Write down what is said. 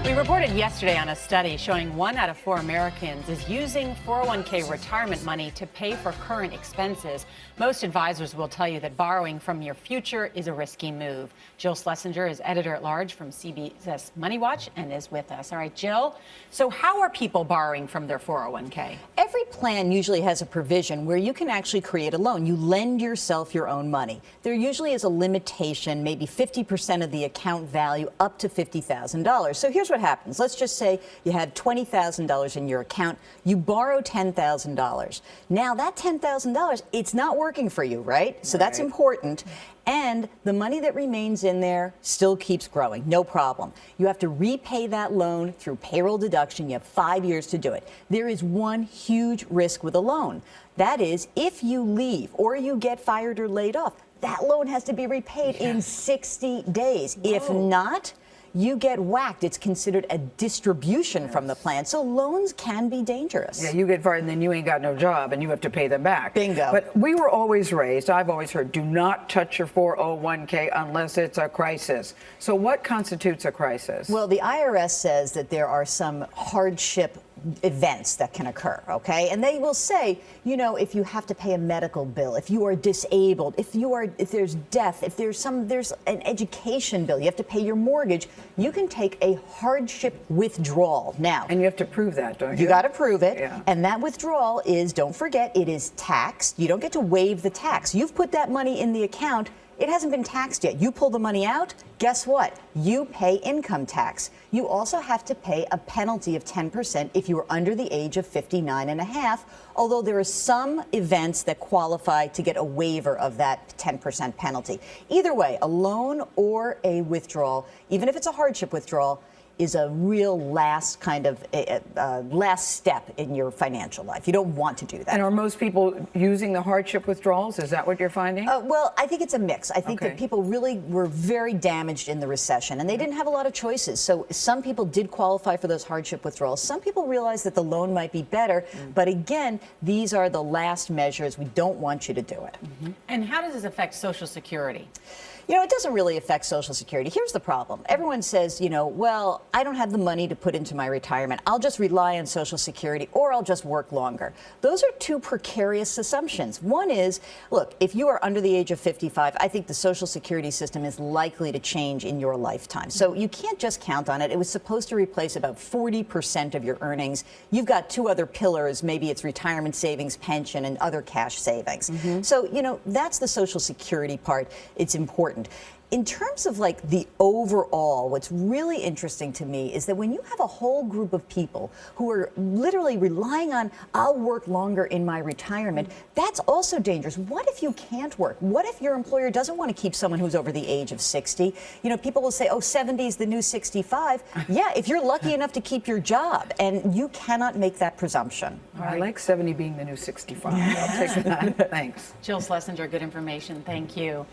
We reported yesterday on a study showing 1 out of 4 Americans is using 401k retirement money to pay for current expenses. Most advisors will tell you that borrowing from your future is a risky move. Jill Schlesinger is editor-at-large from CBS MoneyWatch and is with us. All right, Jill, so how are people borrowing from their 401k? Every plan usually has a provision where you can actually create a loan. You lend yourself your own money. There usually is a limitation, maybe 50% of the account value up to $50,000. So here's what happens. Let's just say you have $20,000 in your account. You borrow $10,000. Now that $10,000, it's not working for you, right? So that's important. And the money that remains in there still keeps growing, no problem. You have to repay that loan through payroll deduction. You have 5 years to do it. There is one huge risk with a loan. That is, if you leave or you get fired or laid off, that loan has to be repaid in 60 days. Whoa. If not, you get whacked. It's considered a distribution from the plan. So loans can be dangerous. Yeah, you get fired and then you ain't got no job and you have to pay them back. Bingo. But we were always raised, I've always heard, do not touch your 401k unless it's a crisis. So what constitutes a crisis? Well, the IRS says that there are some hardship events that can occur, okay? And they will say, you know, if you have to pay a medical bill, if you are disabled, if there's death, if there's an education bill, you have to pay your mortgage, you can take a hardship withdrawal now. And you have to prove that, don't you? You got to prove it. Yeah. And that withdrawal is, don't forget, it is taxed. You don't get to waive the tax. You've put that money in the account. It hasn't been taxed yet. You pull the money out, guess what? You pay income tax. You also have to pay a penalty of 10% if you are under the age of 59 and a half, although there are some events that qualify to get a waiver of that 10% penalty. Either way, a loan or a withdrawal, even if it's a hardship withdrawal, is a real last kind of last step in your financial life. You don't want to do that. And are most people using the hardship withdrawals? Is that what you're finding? Well, I think it's a mix. I think that people really were very damaged in the recession, and they didn't have a lot of choices. So some people did qualify for those hardship withdrawals. Some people realized that the loan might be better, but again, these are the last measures. We don't want you to do it. And how does this affect Social Security? You know, it doesn't really affect Social Security. Here's the problem. Everyone says, you know, well, I don't have the money to put into my retirement. I'll just rely on Social Security or I'll just work longer. Those are two precarious assumptions. One is, look, if you are under the age of 55, I think the Social Security system is likely to change in your lifetime. So you can't just count on it. It was supposed to replace about 40% of your earnings. You've got two other pillars. Maybe it's retirement savings, pension, and other cash savings. So, you know, that's the Social Security part. It's important. In terms of like the overall, what's really interesting to me is that when you have a whole group of people who are literally relying on, I'll work longer in my retirement, that's also dangerous. What if you can't work? What if your employer doesn't want to keep someone who's over the age of 60? You know, people will say, oh, 70 is the new 65. Yeah, if you're lucky enough to keep your job, and you cannot make that presumption. I like 70 being the new 65. I'll take that. Thanks. Jill Schlesinger, good information. Thank you.